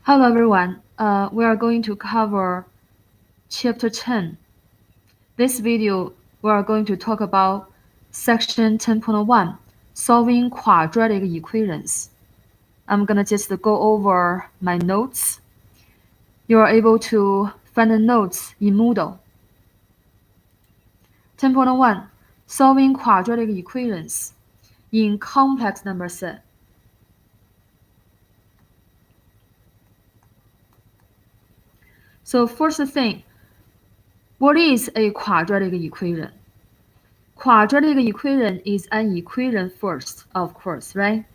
Hello everyone. We are going to cover Chapter 10. This video, we are going to talk about Section 10.1, Solving Quadratic Equations. I'm gonna just go over my notes. You are able to find the notes in Moodle. 10.1, Solving Quadratic Equations in Complex Number Set. So first thing, what is a quadratic equation? Quadratic equation is an equation first, of course, right?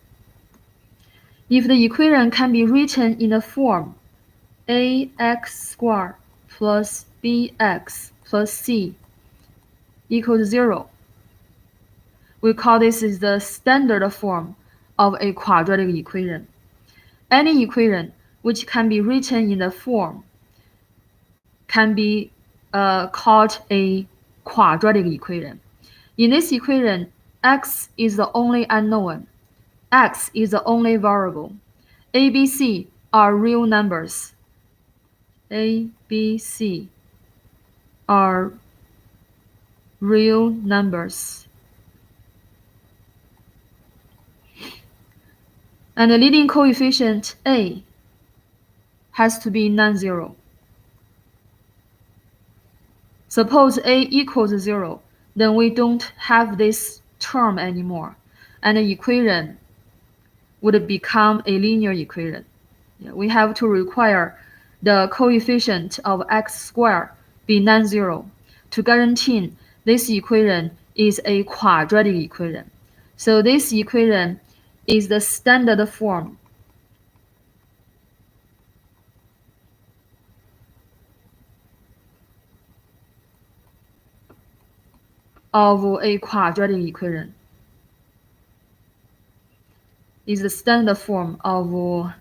If the equation can be written in the form ax squared plus bx plus c equals 0, we call this is the standard form of a quadratic equation. Any equation which can be written in the form can be called a quadratic equation. In this equation, x is the only unknown. X is the only variable. A, B, C are real numbers. A, B, C are real numbers. And the leading coefficient A has to be non-zero. Suppose A equals 0, then we don't have this term anymore, and the equation would become a linear equation. We have to require the coefficient of x squared be non-zero to guarantee this equation is a quadratic equation. So this equation is the standard form of a quadratic equation. Is the standard form of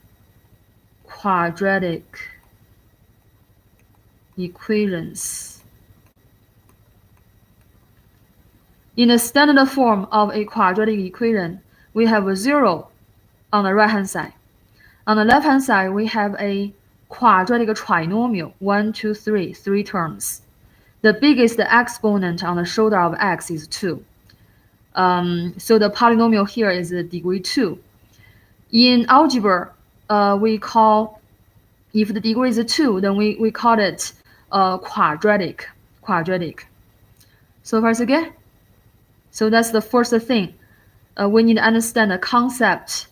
quadratic equations. In the standard form of a quadratic equation, we have a 0 on the right-hand side. On the left-hand side, we have a quadratic trinomial, 1, 2, 3, 3 terms. The biggest exponent on the shoulder of x is 2. So the polynomial here is degree 2. In algebra, we call, if the degree is 2, then we call it quadratic. So far so good? So that's the first thing. We need to understand the concept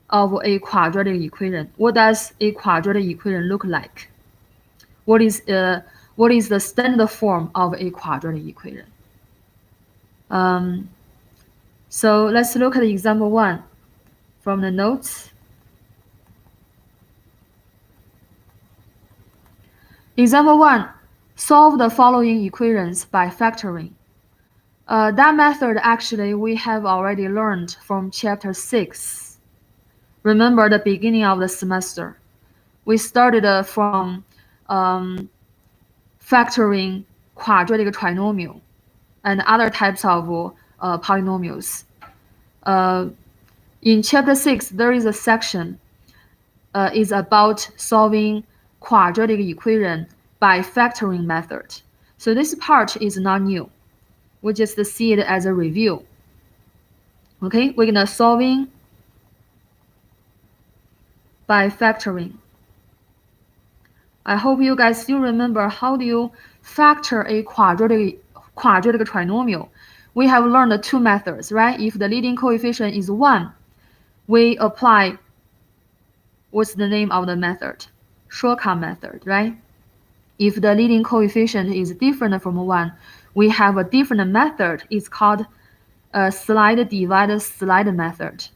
of a quadratic equation. What does a quadratic equation look like? What is the standard form of a quadratic equation? So let's look at example 1 from the notes. Example 1, solve the following equations by factoring. That method actually we have already learned from chapter 6. Remember the beginning of the semester. We started from factoring quadratic trinomial and other types of polynomials. In chapter 6, there is a section is about solving quadratic equation by factoring method. So this part is not new. We just see it as a review. Okay, we're gonna solving by factoring. I hope you guys still remember how do you factor a quadratic trinomial. We have learned 2 methods, right? If the leading coefficient is 1, we apply, what's the name of the method? Shortcut method, right? If the leading coefficient is different from 1, we have a different method. It's called a slide divide slide method.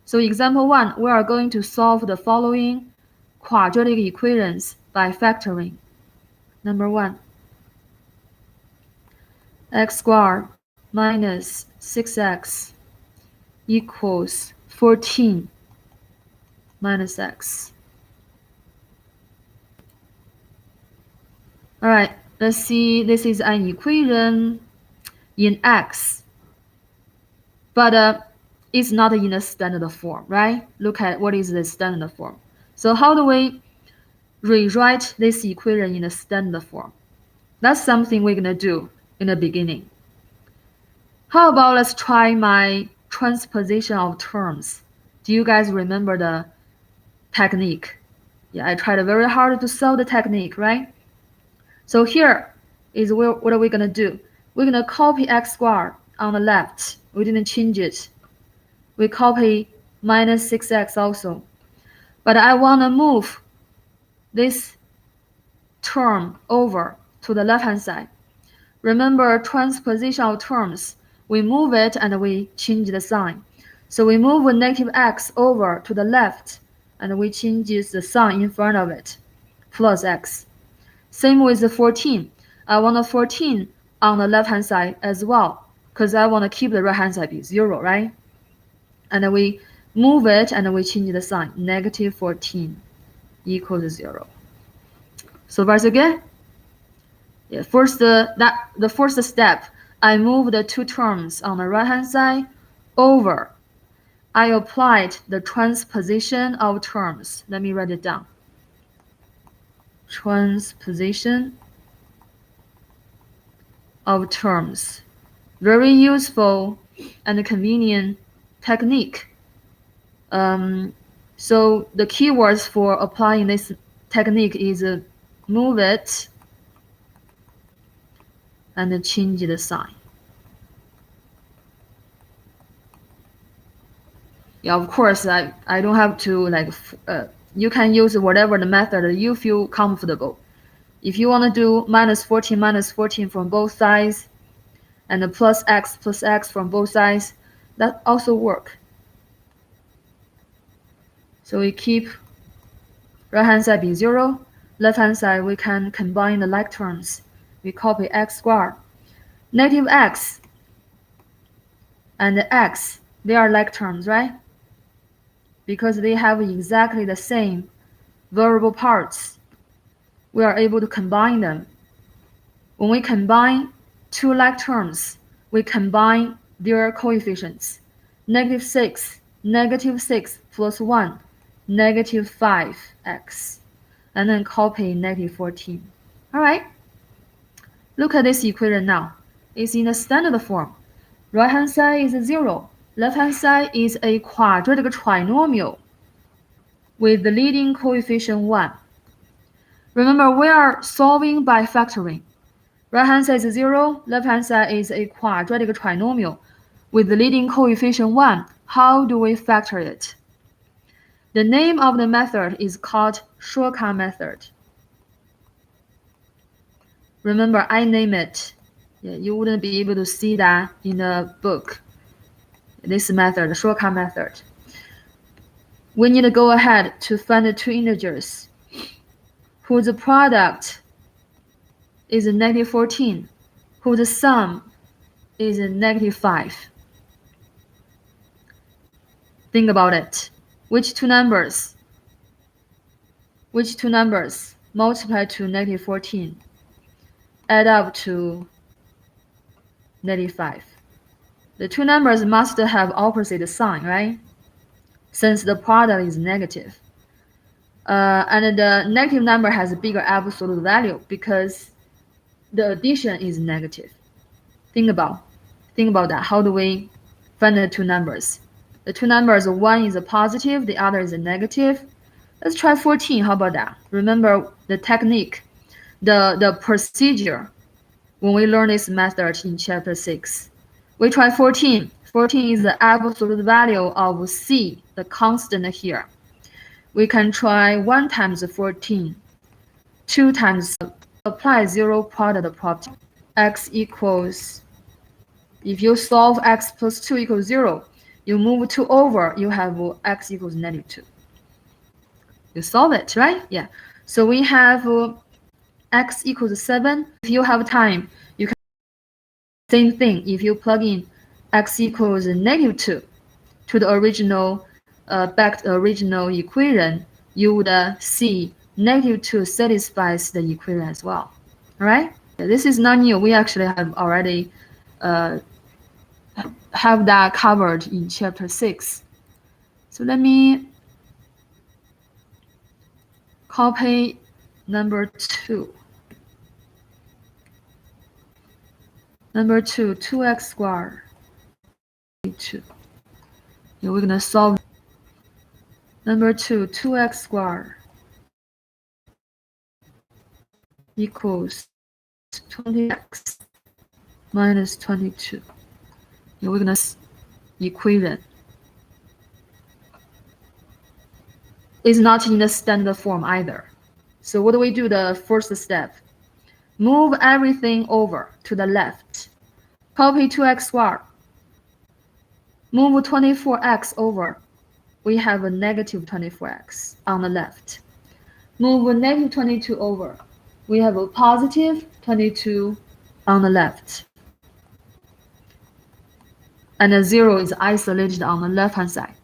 So example 1, we are going to solve the following quadratic equations by factoring. Number 1, x squared minus 6x equals 14 minus x. All right, let's see, this is an equation in x, but it's not in the standard form, right? Look at what is the standard form. So how do we rewrite this equation in the standard form? That's something we're going to do in the beginning. How about let's try my transposition of terms. Do you guys remember the technique? Yeah, I tried very hard to solve the technique, right? So here is what are we going to do? We're going to copy x squared on the left. We didn't change it. We copy minus 6x also. But I want to move this term over to the left-hand side. Remember transposition of terms. We move it and we change the sign. So we move a negative x over to the left and we change the sign in front of it, plus x. Same with the 14. I want the 14 on the left-hand side as well, because I want to keep the right-hand side be 0, right? And then we move it and we change the sign. Negative 14 equals 0. So far so good? Yeah, the first step, I move the two terms on the right-hand side over. I applied the transposition of terms. Let me write it down. Transposition of terms. Very useful and convenient technique. So the keywords for applying this technique is move it and change the sign. Yeah, of course, I don't have to you can use whatever the method you feel comfortable. If you want to do minus 14 from both sides and the plus x from both sides, that also work. So we keep right-hand side be 0, left-hand side we can combine the like terms. We copy x squared. Negative x and the x, they are like terms, right? Because they have exactly the same variable parts. We are able to combine them. When we combine two like terms, we combine their coefficients. Negative 6 plus 1, negative 5x, and then copy negative 14. All right, look at this equation now. It's in the standard form. Right-hand side is 0. Left-hand side is a quadratic trinomial with the leading coefficient 1. Remember, we are solving by factoring. Right-hand side is 0, left-hand side is a quadratic trinomial with the leading coefficient 1. How do we factor it? The name of the method is called shortcut method. Remember, I name it. Yeah, you wouldn't be able to see that in the book. This method, the shortcut method. We need to go ahead to find the two integers whose product is negative 14, whose sum is negative 5. Think about it. Which two numbers multiply to negative 14 add up to negative 5? The two numbers must have opposite sign, right? Since the product is negative. And the negative number has a bigger absolute value because the addition is negative. Think about that. How do we find the two numbers? The two numbers, one is a positive, the other is a negative. Let's try 14. How about that? Remember the technique, the procedure when we learn this method in chapter 6. We try 14. 14 is the absolute value of C, the constant here. We can try 1 times 14, 2 times, apply 0 product property. X equals, if you solve x plus 2 equals 0, you move 2 over, you have x equals negative 2. You solve it, right? Yeah. So we have x equals 7. If you have time, you can same thing. If you plug in x equals negative 2 to the original, back to the original equation, you would see negative 2 satisfies the equation as well. All right? This is not new. We actually have already have that covered in chapter 6. So let me Copy number 2. Number 2, 2x squared. 2. Here we're going to solve. Number 2, 2x squared equals 20x minus 22. Here we're going to equation. Is not in the standard form either. So what do we do the first step? Move everything over to the left. Copy 2x squared. Move 24x over. We have a negative 24x on the left. Move negative 22 over. We have a positive 22 on the left. And the 0 is isolated on the left-hand side.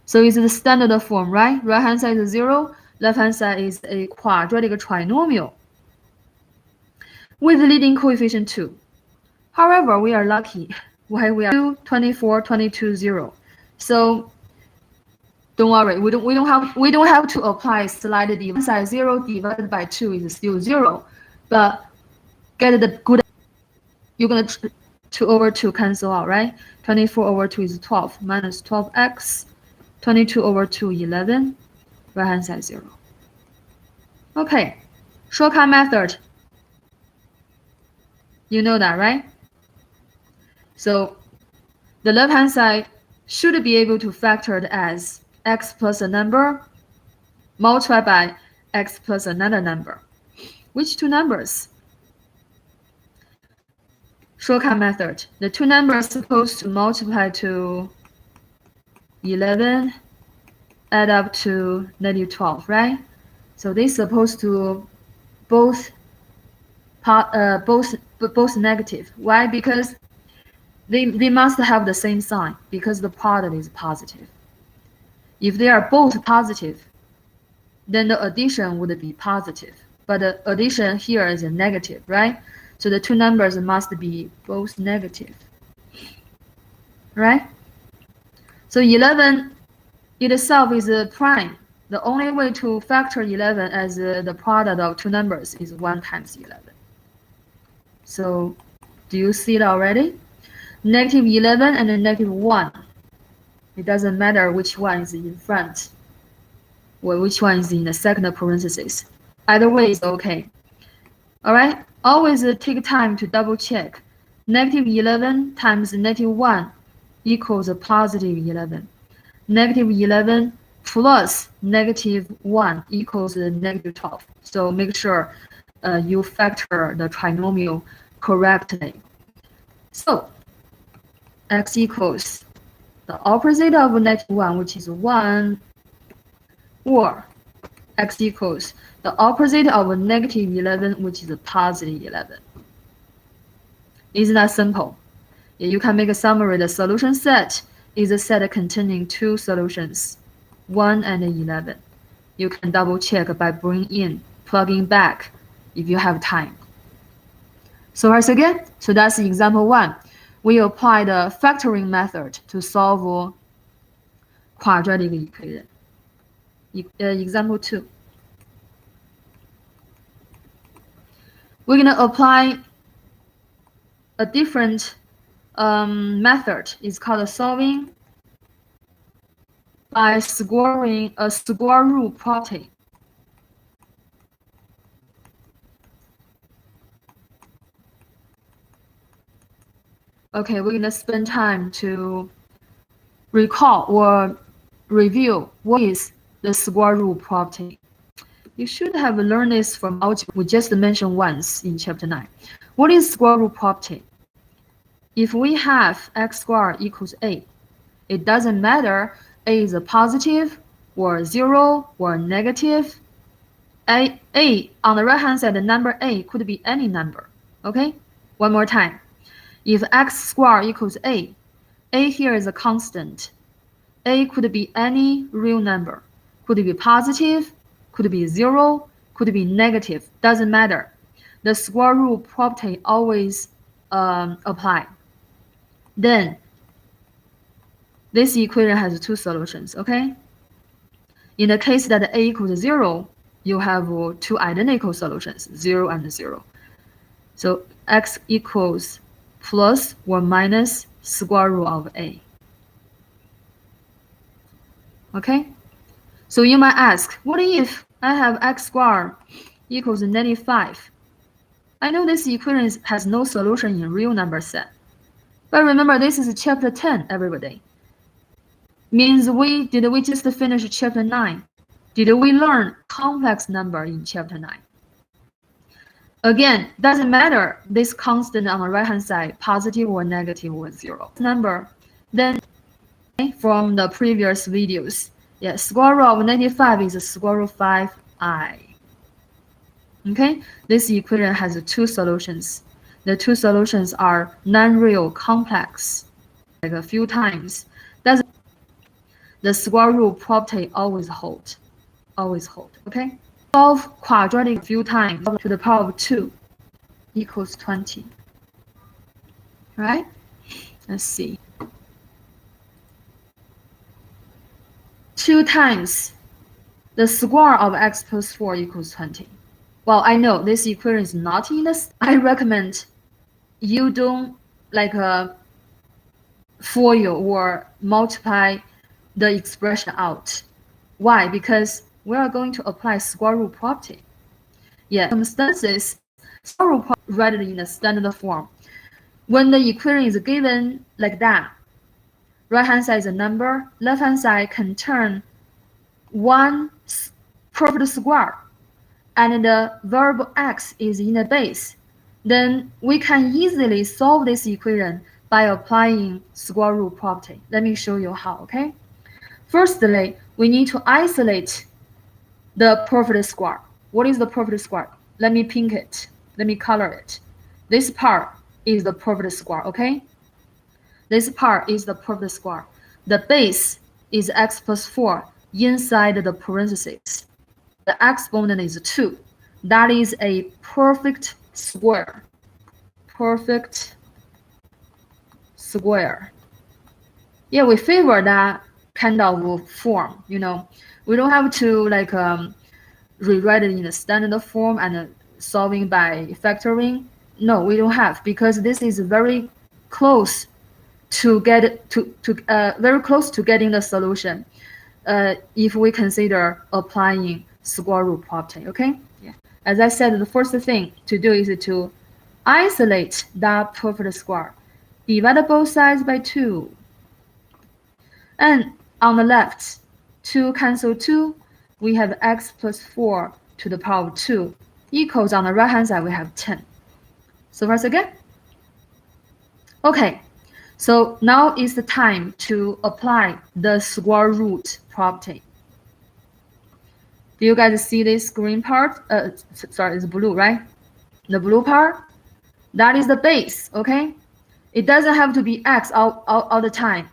So it's the standard form, right? Right-hand side is 0. Left-hand side is a quadratic trinomial with leading coefficient 2. However, we are lucky. Why we are 2, 24, 22, 0. So don't worry, we don't have to apply slight division. Side 0 divided by 2 is still 0. But get the good, you're gonna 2 over 2 cancel out, right? 24 over 2 is 12 minus 12x. 22 over 2, 11. Right hand side 0. Okay, shortcut method. You know that, right? So the left hand side should be able to factor it as x plus a number multiplied by x plus another number. Which two numbers? Shortcut method. The two numbers are supposed to multiply to 11, add up to negative 12, right? So they're supposed to both negative. Why? Because they must have the same sign, because the product is positive. If they are both positive, then the addition would be positive. But the addition here is a negative, right? So the two numbers must be both negative, right? So 11 itself is a prime. The only way to factor 11 as the product of two numbers is 1 times 11. So do you see it already? Negative 11 and negative 1. It doesn't matter which one is in front or which one is in the second parenthesis. Either way is okay. All right, always take time to double check. Negative 11 times negative 1 equals a positive 11. Negative 11 plus negative 1 equals negative 12. So make sure you factor the trinomial correctly. So x equals the opposite of negative 1, which is 1, or x equals the opposite of negative 11, which is a positive 11. Isn't that simple? You can make a summary. The solution set is a set containing two solutions, 1 and 11. You can double check by bringing in, plugging back if you have time. So once again, so that's example 1. We apply the factoring method to solve quadratic equation. Example 2. We're going to apply a different method. It's called solving by squaring a square root property. Okay, we're going to spend time to recall or review what is the square root property. You should have learned this from algebra. We just mentioned once in chapter 9. What is square root property? If we have x squared equals a, it doesn't matter a is a positive or 0 or negative. A on the right hand side, the number a could be any number. Okay, one more time. If x squared equals a here is a constant. A could be any real number. Could be positive, could be 0, could be negative. Doesn't matter. The square root property always apply. Then this equation has two solutions. Okay. In the case that a equals 0, you have two identical solutions, 0 and 0. So x equals plus or minus square root of a. Okay? So you might ask, what if I have x squared equals -5? I know this equation has no solution in real number set. But remember, this is chapter 10, everybody. Means did we just finish chapter 9? Did we learn complex number in chapter 9? Again, doesn't matter this constant on the right hand side, positive or negative or 0 number. Then from the previous videos, square root of -5 is square root 5i. Okay, this equation has two solutions. The two solutions are non-real complex, like a few times. That's the square root property always hold. Okay, solve quadratic a few times to the power of 2 equals 20. Right? Let's see. 2 times the square of x plus 4 equals 20. Well, I know this equation is not in this. I recommend you don't FOIL or multiply the expression out. Why? Because we are going to apply square root property. Circumstances, square root property read in the standard form. When the equation is given like that, right hand side is a number, left hand side can turn one perfect square, and the variable x is in the base, then we can easily solve this equation by applying square root property. Let me show you how, okay? Firstly, we need to isolate the perfect square. What is the perfect square? Let me pink it. Let me color it. This part is the perfect square, okay? This part is the perfect square. The base is x plus 4 inside the parentheses. The exponent is 2. That is a perfect square. Perfect square. Yeah, we favor that kind of form, you know. We don't have to rewrite it in the standard form and solving by factoring. No, we don't have, because this is very close to very close to getting the solution. If we consider applying square root property, okay? Yeah. As I said, the first thing to do is to isolate that perfect square. Divide both sides by 2. And on the left, 2 cancel 2. We have x plus 4 to the power of 2 equals, on the right hand side we have 10. So far so good? Okay, so now is the time to apply the square root property. Do you guys see this green part? Sorry, it's blue, right? The blue part, that is the base, okay? It doesn't have to be x all the time.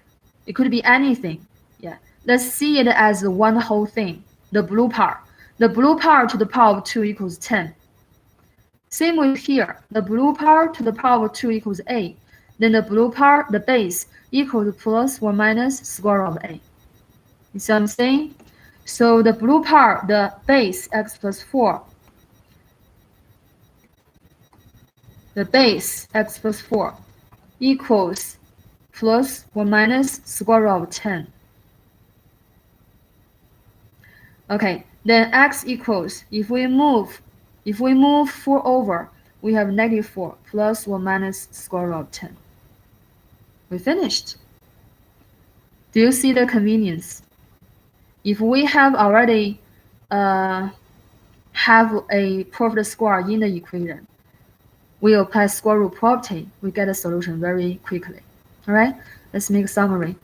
It could be anything. Yeah, let's see it as one whole thing. The blue part. The blue part to the power of 2 equals 10. Same with here. The blue part to the power of 2 equals a. Then the blue part, the base, equals plus or minus square root of a. You see what I'm saying? So the blue part, the base, x plus 4. The base, x plus 4, equals plus or minus square root of 10. Okay, then x equals, if we move 4 over, we have -4 plus or minus square root of 10. We finished. Do you see the convenience? If we have already have a perfect square in the equation, we apply square root property, we get a solution very quickly. All right, let's make a summary.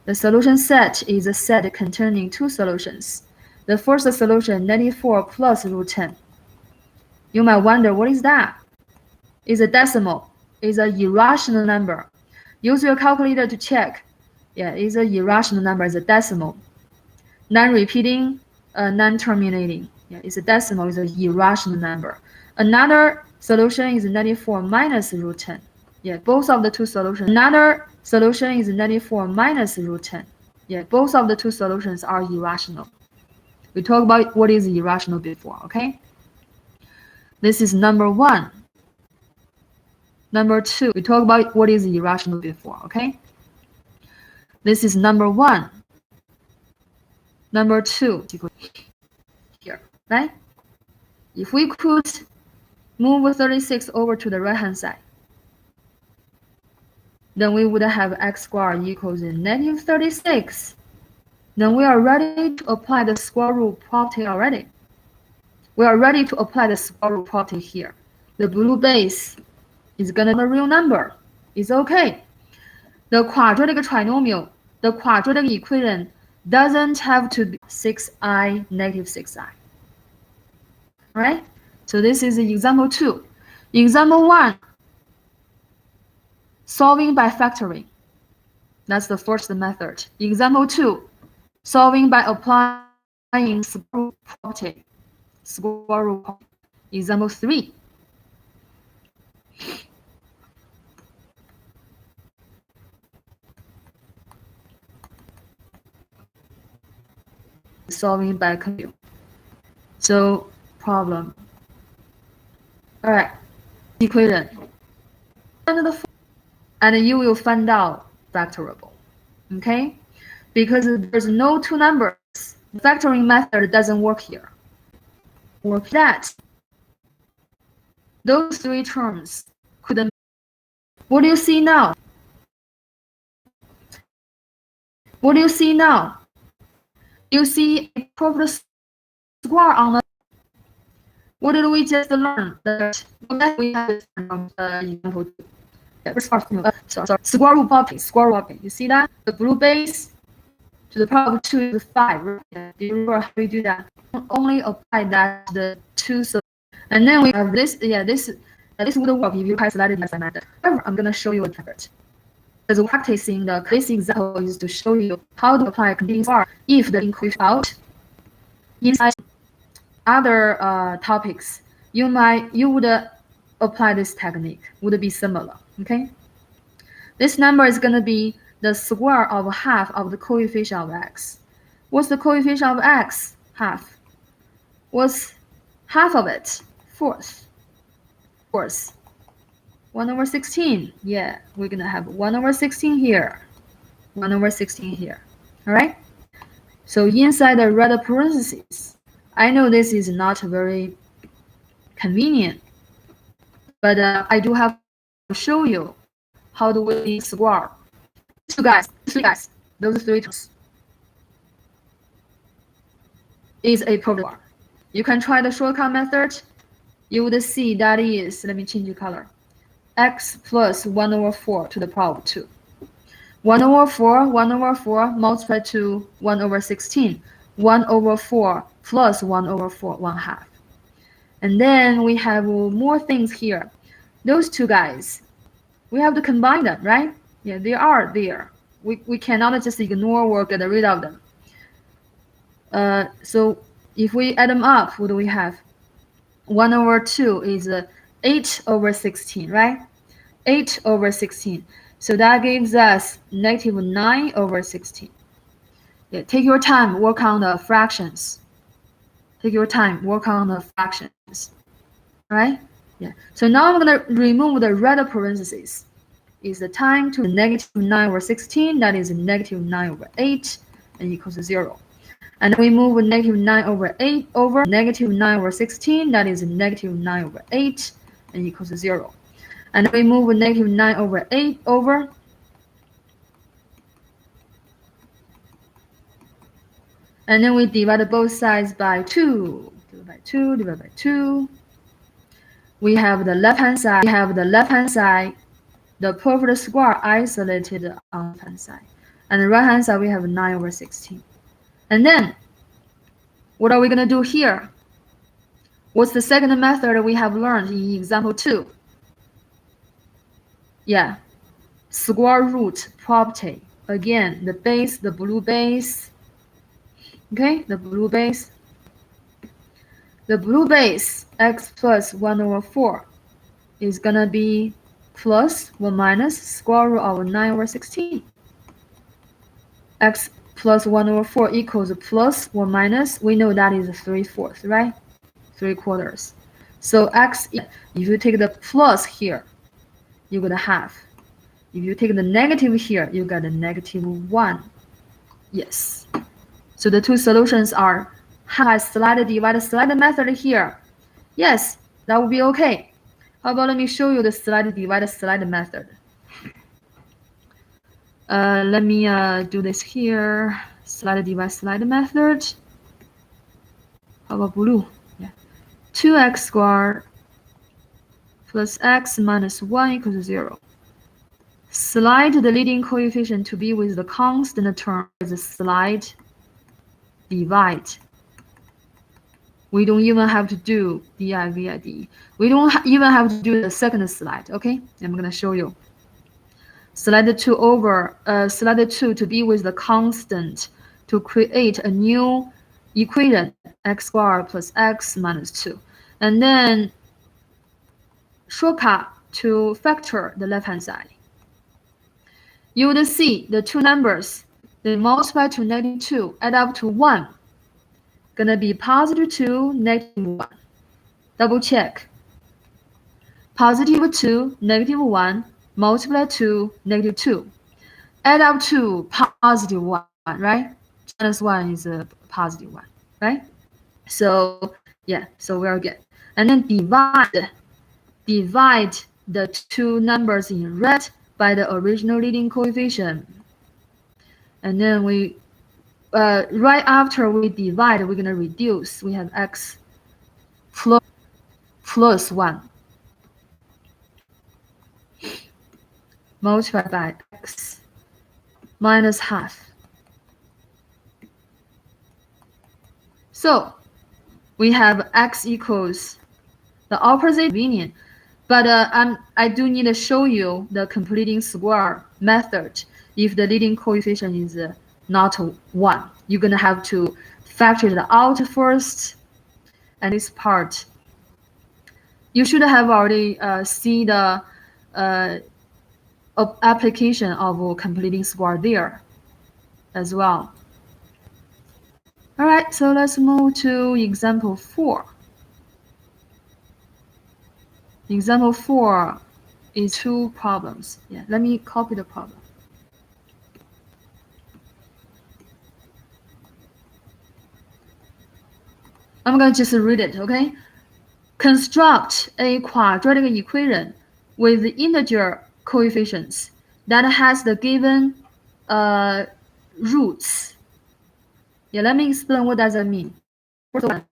The solution set is a set containing two solutions. The first solution, 94 plus root 10. You might wonder, what is that? It's a decimal. It's an irrational number. Use your calculator to check. Yeah, it's an irrational number. It's a decimal. Non-repeating, non-terminating. Yeah, it's a decimal. It's an irrational number. Another solution is 94 minus root 10. Yeah, both of the two solutions. Another solution is 94 minus root 10. Yeah, both of the two solutions are irrational. We talked about what is irrational before, okay? This is number 1. Number 2, we talked about what is irrational before, okay? This is number 1. Number 2, here, right? If we could move 36 over to the right-hand side, then we would have x squared equals negative 36. Then we are ready to apply the square root property already. We are ready to apply the square root property here. The blue base is going to be a real number. It's okay. The quadratic trinomial, the quadratic equation doesn't have to be 6i, negative 6i. Right? So this is example 2. Example 1, solving by factoring. That's the first method. Example 2, solving by applying square root property. Square root property. Example 3. Solving by compute. So problem. All right, equation. And you will find out factorable. Okay? Because there's no two numbers. The factoring method doesn't work here. Work that. Those 3 terms couldn't. What do you see now? What do you see now? You see a perfect square on the. What did we just learn? That we have from example 2. Square root property. Square root property. You see that? The blue base to the power of 2 is 5. Right? Do you remember how we do that? Only apply that to the 2. And then we have this. Yeah, this would work if you have slightly less method. However, I'm gonna show you a method. As practicing this example is to show you how to apply continuous bar if the increase out. Inside other topics, you would apply this technique. Would be similar. Okay. This number is gonna be the square of half of the coefficient of x. What's the coefficient of x? Half. What's half of it? Fourth. 1 over 16. Yeah, we're gonna have 1 over 16 here. 1 over 16 here. All right. So inside the red parentheses, I know this is not very convenient, but I do have to show you how do we square. Three guys, those 3 terms is a problem. You can try the shortcut method. You would see that is, let me change the color, x plus 1 over 4 to the power of 2. 1 over 4 multiplied to 1 over 16. 1 over 4 plus 1 over 4, 1/2. And then we have more things here. Those 2 guys, we have to combine them, right? Yeah, they are there. We cannot just ignore or get rid of them. So if we add them up, what do we have? 1 over 2 is 8 over 16, right? 8 over 16. So that gives us negative 9 over 16. Yeah, take your time, work on the fractions. Take your time, work on the fractions. Right? Yeah. So now I'm going to remove the red parentheses. Is the time to negative 9 over 16, that is negative 9 over 8, and equals to 0. And we move negative 9 over 8 over negative 9 over 16, that is negative 9 over 8, and equals to 0. And we move negative 9 over 8 over, and then we divide both sides by 2. Divide by 2. We have the left-hand side. The perfect square isolated on the left-hand side. And the right-hand side, we have 9 over 16. And then, what are we going to do here? What's the second method we have learned in example 2? Yeah, square root property. Again, the base, the blue base. Okay, the blue base. The blue base, x plus 1 over 4, is going to be plus 1 minus square root of 9 over 16. X plus 1/4 equals plus or minus, we know that is 3/4, right? 3/4. So x, if you take the plus here, you get a half. If you take the negative here, you get a -1. Yes. So the two solutions are slide divide slide method here. Yes, that would be okay. How about let me show you the slide divide slide method. Let me do this here. Slide divide slide method. How about blue? Yeah. 2x squared plus x minus 1 equals 0. Slide the leading coefficient to be with the constant term as a slide divide. We don't even have to do divid. We don't even have to do the second slide, okay? I'm going to show you. Slide 2 to be with the constant to create a new equation, x squared plus x minus 2. And then shortcut to factor the left-hand side. You would see the two numbers, they multiply to -2, add up to 1. Gonna be +2, -1. Double check. +2, -1, multiply to -2. Add up to +1, right? -1 is a +1, right? So yeah, so we're good. And then divide the two numbers in red by the original leading coefficient. And then we right after we divide, we're gonna reduce. We have x plus 1 multiplied by x minus half. So we have x equals the opposite convenient, but I do need to show you the completing square method. If the leading coefficient is not 1, you're gonna have to factor it out first. And this part, you should have already seen the application of completing square there as well. All right, so let's move to example 4. Example 4 is 2 problems. Yeah, let me copy the problem. I'm going to just read it, okay? Construct a quadratic equation with integer coefficients that has the given roots. Yeah, let me explain what does that mean. First one,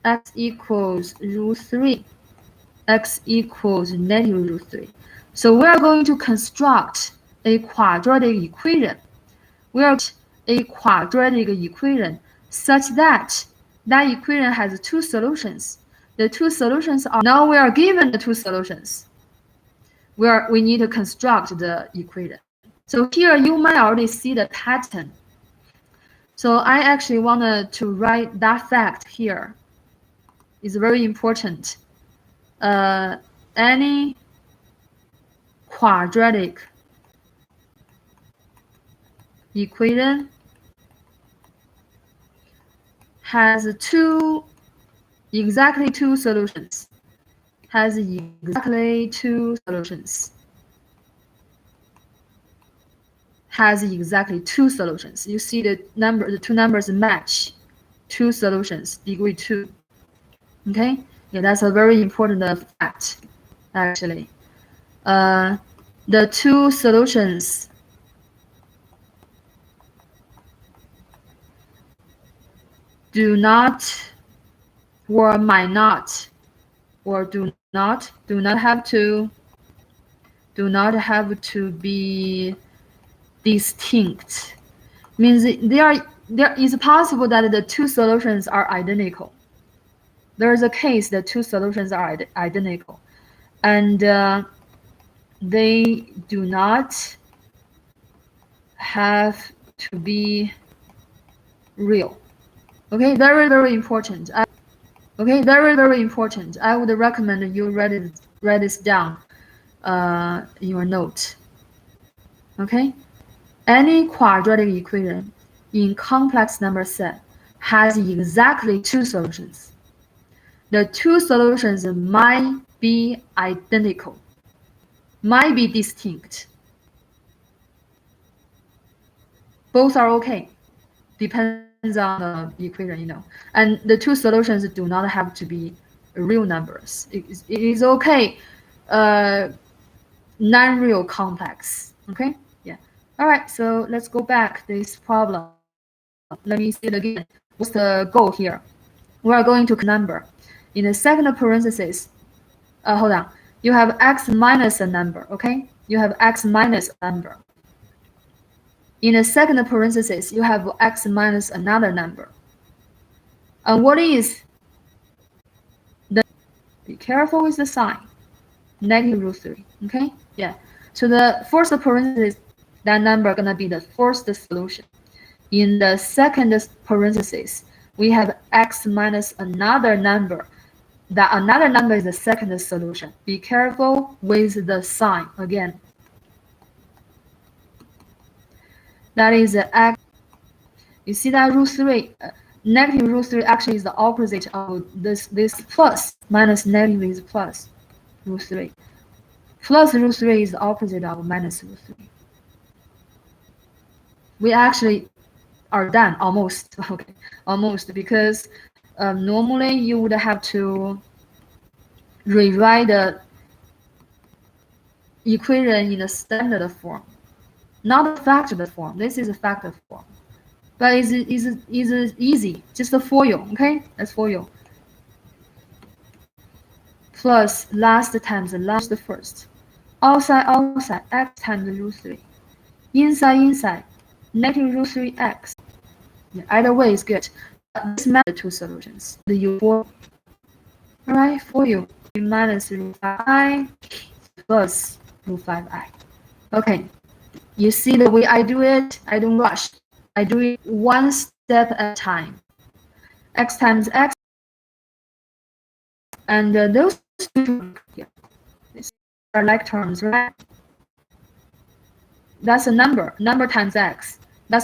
x equals √3, x equals -√3. So we are going to construct a quadratic equation. We are a quadratic equation such that that equation has 2 solutions. The 2 solutions are, now we are given the 2 solutions. We need to construct the equation. So here you might already see the pattern. So I actually wanted to write that fact here. It's very important. Any quadratic equation has exactly two solutions. Has exactly two solutions. Has exactly 2 solutions. You see the two numbers match. 2 solutions, degree 2. Okay? Yeah, that's a very important fact, actually. The 2 solutions do not or might not or do not have to be distinct. Means there is possible that the 2 solutions are identical. There is a case that 2 solutions are identical, and they do not have to be real. Okay, very, very important. Very important. I would recommend you write this down in your note. Okay, any quadratic equation in complex number set has exactly two solutions. The two solutions might be identical, might be distinct. Both are okay. Depends on the equation, And the two solutions do not have to be real numbers. It is okay. Non-real complex. Okay? Yeah. All right. So let's go back this problem. Let me see it again. What's the goal here? We are going to number. In the second parenthesis, hold on. You have x minus a number. Okay? You have x minus a number. In the second parenthesis, you have x minus another number. And what is the, be careful with the sign, negative root 3, okay? Yeah, so the first parenthesis, that number gonna be the first solution. In the second parenthesis, we have x minus another number. That another number is the second solution. Be careful with the sign again. That is x. You see that root 3, negative root 3 actually is the opposite of this plus. Minus negative is plus root 3. Plus root 3 is the opposite of minus root 3. We actually are done almost. Okay, almost, because normally you would have to rewrite the equation in a standard form, not a factored form. This is a factored form. But it's easy, just for you, okay? That's for you. Plus last times last first. Outside, x times root 3. Inside, negative root 3x. Yeah, either way is good. But this method two solutions. The u for, all right, for you, minus root 5i plus root 5i. Okay, you see the way I do it? I don't rush. I do it one step at a time. X times x, and those two, yeah, these are like terms, right? That's a number times x.